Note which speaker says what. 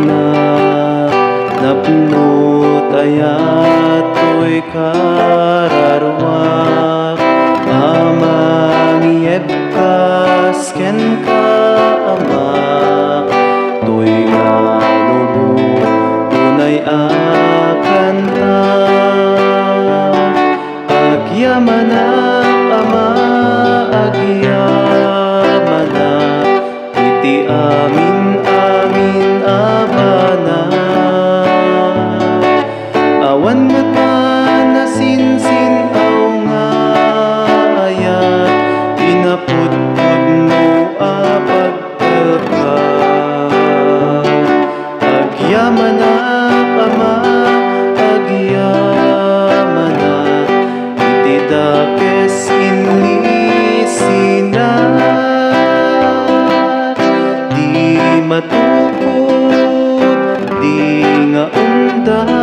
Speaker 1: na napnot ayat to'y kararwak amang iyepkas ken ka ama to'y nganubo unay akanta agyamanak ama agyamanak iti amin abana awan nga nasinsin aw nga ayat inapudpud no apagkalka agyamanak ama agyamanak iti dakes inlisinak di matukod di nga unda